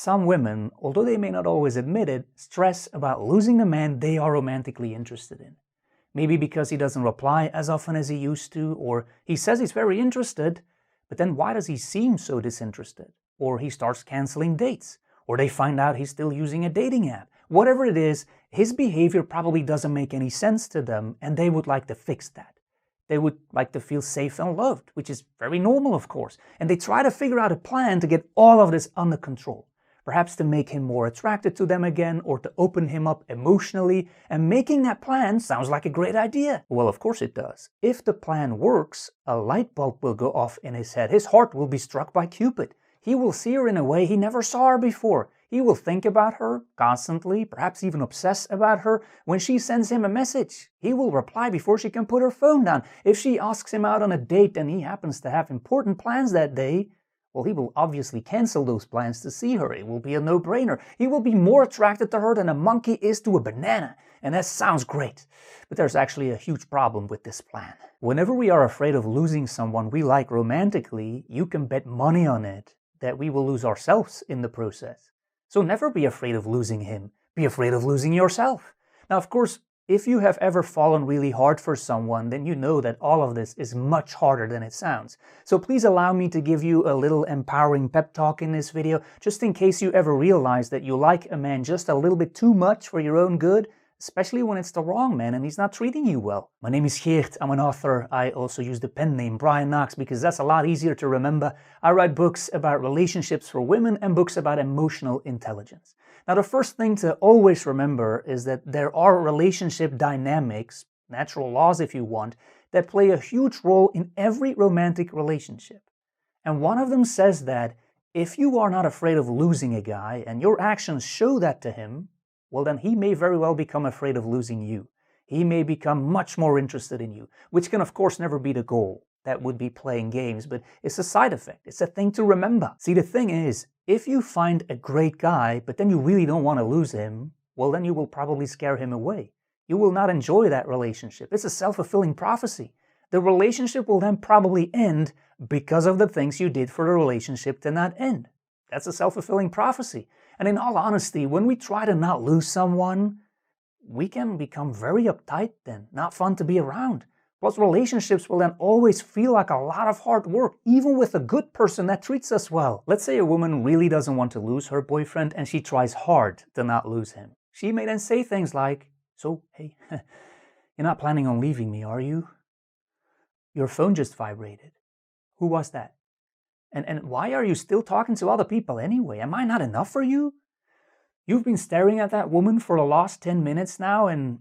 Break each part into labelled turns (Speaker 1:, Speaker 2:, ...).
Speaker 1: Some women, although they may not always admit it, stress about losing the man they are romantically interested in. Maybe because he doesn't reply as often as he used to, or he says he's very interested, but then why does he seem so disinterested? Or he starts canceling dates, or they find out he's still using a dating app. Whatever it is, his behavior probably doesn't make any sense to them, and they would like to fix that. They would like to feel safe and loved, which is very normal, of course. And they try to figure out a plan to get all of this under control. Perhaps to make him more attracted to them again, or to open him up emotionally, and making that plan sounds like a great idea. Well, of course it does. If the plan works, a light bulb will go off in his head. His heart will be struck by Cupid. He will see her in a way he never saw her before. He will think about her constantly, perhaps even obsess about her. When she sends him a message, he will reply before she can put her phone down. If she asks him out on a date and he happens to have important plans that day, well, he will obviously cancel those plans to see her. It will be a no-brainer. He will be more attracted to her than a monkey is to a banana. And that sounds great. But there's actually a huge problem with this plan. Whenever we are afraid of losing someone we like romantically, you can bet money on it that we will lose ourselves in the process. So never be afraid of losing him. Be afraid of losing yourself. Now, of course, if you have ever fallen really hard for someone, then you know that all of this is much harder than it sounds. So please allow me to give you a little empowering pep talk in this video, just in case you ever realize that you like a man just a little bit too much for your own good, especially when it's the wrong man and he's not treating you well. My name is Geert, I'm an author. I also use the pen name Brian Knox because that's a lot easier to remember. I write books about relationships for women and books about emotional intelligence. Now, the first thing to always remember is that there are relationship dynamics, natural laws if you want, that play a huge role in every romantic relationship. And one of them says that if you are not afraid of losing a guy and your actions show that to him, well, then he may very well become afraid of losing you. He may become much more interested in you, which can of course never be the goal. That would be playing games, but it's a side effect. It's a thing to remember. See, the thing is, if you find a great guy, but then you really don't want to lose him, well, then you will probably scare him away. You will not enjoy that relationship. It's a self-fulfilling prophecy. The relationship will then probably end because of the things you did for the relationship to not end. That's a self-fulfilling prophecy. And in all honesty, when we try to not lose someone, we can become very uptight then, not fun to be around. Plus, relationships will then always feel like a lot of hard work, even with a good person that treats us well. Let's say a woman really doesn't want to lose her boyfriend and she tries hard to not lose him. She may then say things like, "So, hey, you're not planning on leaving me, are you? Your phone just vibrated. Who was that? And why are you still talking to other people anyway? Am I not enough for you? You've been staring at that woman for the last 10 minutes now and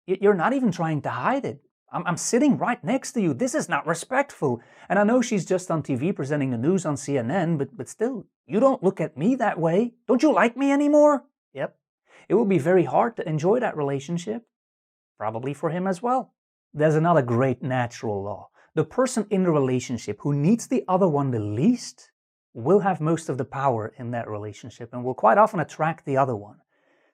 Speaker 1: you're not even trying to hide it. I'm sitting right next to you. This is not respectful. And I know she's just on TV presenting the news on CNN, but still, you don't look at me that way. Don't you like me anymore?" Yep. It will be very hard to enjoy that relationship. Probably for him as well. There's another great natural law. The person in the relationship who needs the other one the least will have most of the power in that relationship and will quite often attract the other one.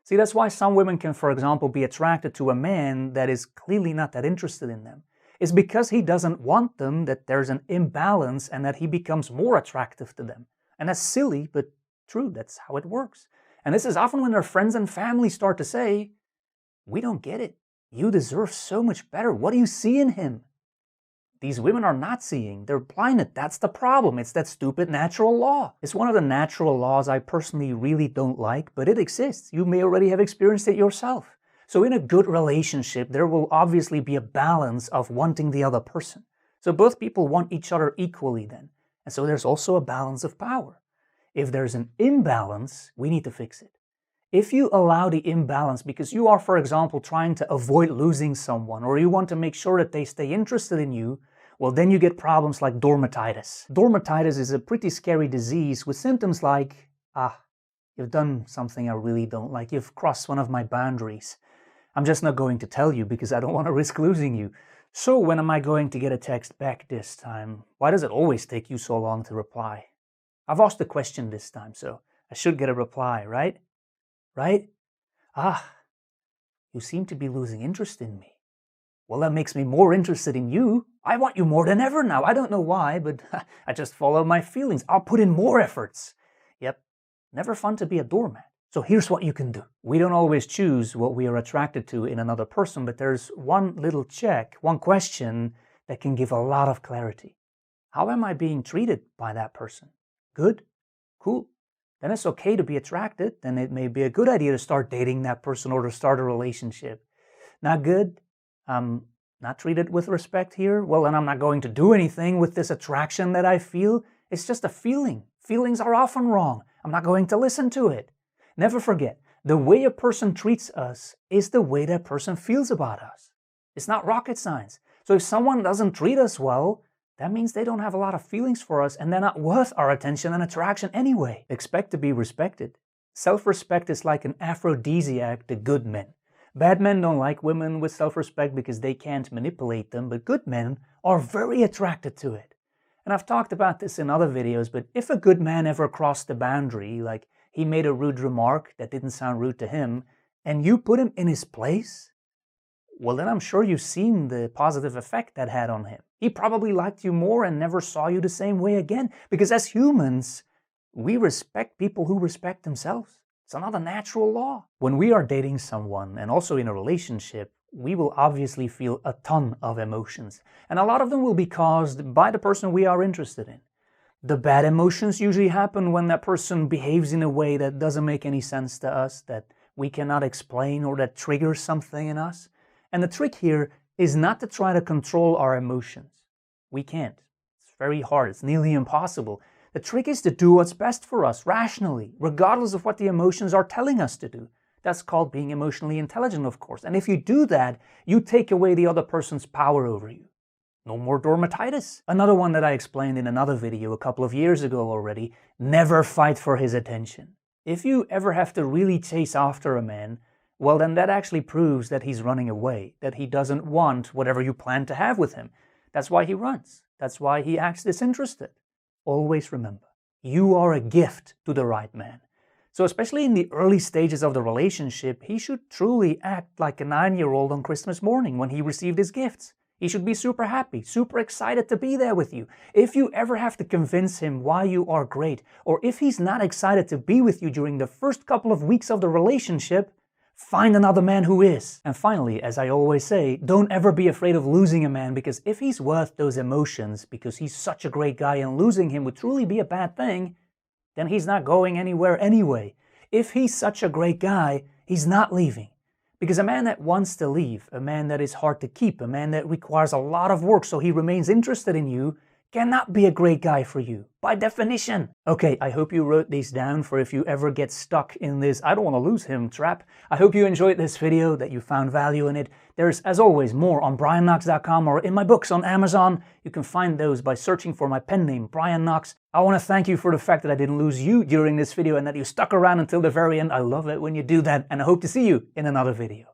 Speaker 1: See, that's why some women can, for example, be attracted to a man that is clearly not that interested in them. It's because he doesn't want them that there's an imbalance and that he becomes more attractive to them. And that's silly, but true, that's how it works. And this is often when their friends and family start to say, "We don't get it. You deserve so much better. What do you see in him?" These women are not seeing. They're blinded. That's the problem. It's that stupid natural law. It's one of the natural laws I personally really don't like, but it exists. You may already have experienced it yourself. So in a good relationship, there will obviously be a balance of wanting the other person. So both people want each other equally then. And so there's also a balance of power. If there's an imbalance, we need to fix it. If you allow the imbalance because you are, for example, trying to avoid losing someone or you want to make sure that they stay interested in you, well, then you get problems like dermatitis. Dermatitis is a pretty scary disease with symptoms like, you've done something I really don't like. You've crossed one of my boundaries. I'm just not going to tell you because I don't want to risk losing you. So when am I going to get a text back this time? Why does it always take you so long to reply? I've asked the question this time, so I should get a reply, right? Right? You seem to be losing interest in me. Well, that makes me more interested in you. I want you more than ever now. I don't know why, but I just follow my feelings. I'll put in more efforts. Yep, Never fun to be a doormat. So here's what you can do. We don't always choose what we are attracted to in another person, but there's one little check, one question that can give a lot of clarity. How am I being treated by that person? Good? Cool. Then it's okay to be attracted. Then it may be a good idea to start dating that person or to start a relationship. Not good? Not treated with respect here? Well, then I'm not going to do anything with this attraction that I feel. It's just a feeling. Feelings are often wrong. I'm not going to listen to it. Never forget, the way a person treats us is the way that person feels about us. It's not rocket science. So if someone doesn't treat us well, that means they don't have a lot of feelings for us and they're not worth our attention and attraction anyway. Expect to be respected. Self-respect is like an aphrodisiac to good men. Bad men don't like women with self-respect because they can't manipulate them, but good men are very attracted to it. And I've talked about this in other videos, but if a good man ever crossed the boundary, like he made a rude remark that didn't sound rude to him, and you put him in his place, well then I'm sure you've seen the positive effect that had on him. He probably liked you more and never saw you the same way again, because as humans, we respect people who respect themselves. It's another natural law. When we are dating someone and also in a relationship, we will obviously feel a ton of emotions, and a lot of them will be caused by the person we are interested in. The bad emotions usually happen when that person behaves in a way that doesn't make any sense to us, that we cannot explain, or that triggers something in us. And the trick here is not to try to control our emotions. We can't. It's very hard. It's nearly impossible. The trick is to do what's best for us, rationally, regardless of what the emotions are telling us to do. That's called being emotionally intelligent, of course. And if you do that, you take away the other person's power over you. No more dermatitis. Another one that I explained in another video a couple of years ago already, never fight for his attention. If you ever have to really chase after a man, well then that actually proves that he's running away, that he doesn't want whatever you plan to have with him. That's why he runs. That's why he acts disinterested. Always remember, you are a gift to the right man. So especially in the early stages of the relationship, he should truly act like a 9-year-old on Christmas morning when he received his gifts. He should be super happy, super excited to be there with you. If you ever have to convince him why you are great, or if he's not excited to be with you during the first couple of weeks of the relationship, find another man who is. And finally, as I always say, don't ever be afraid of losing a man, because if he's worth those emotions, because he's such a great guy and losing him would truly be a bad thing, then he's not going anywhere anyway. If he's such a great guy, he's not leaving. Because a man that wants to leave, a man that is hard to keep, a man that requires a lot of work so he remains interested in you, cannot be a great guy for you, by definition. Okay, I hope you wrote these down for if you ever get stuck in this "I don't want to lose him" trap. I hope you enjoyed this video, that you found value in it. There's, as always, more on brianknox.com or in my books on Amazon. You can find those by searching for my pen name, Brian Knox. I want to thank you for the fact that I didn't lose you during this video and that you stuck around until the very end. I love it when you do that, and I hope to see you in another video.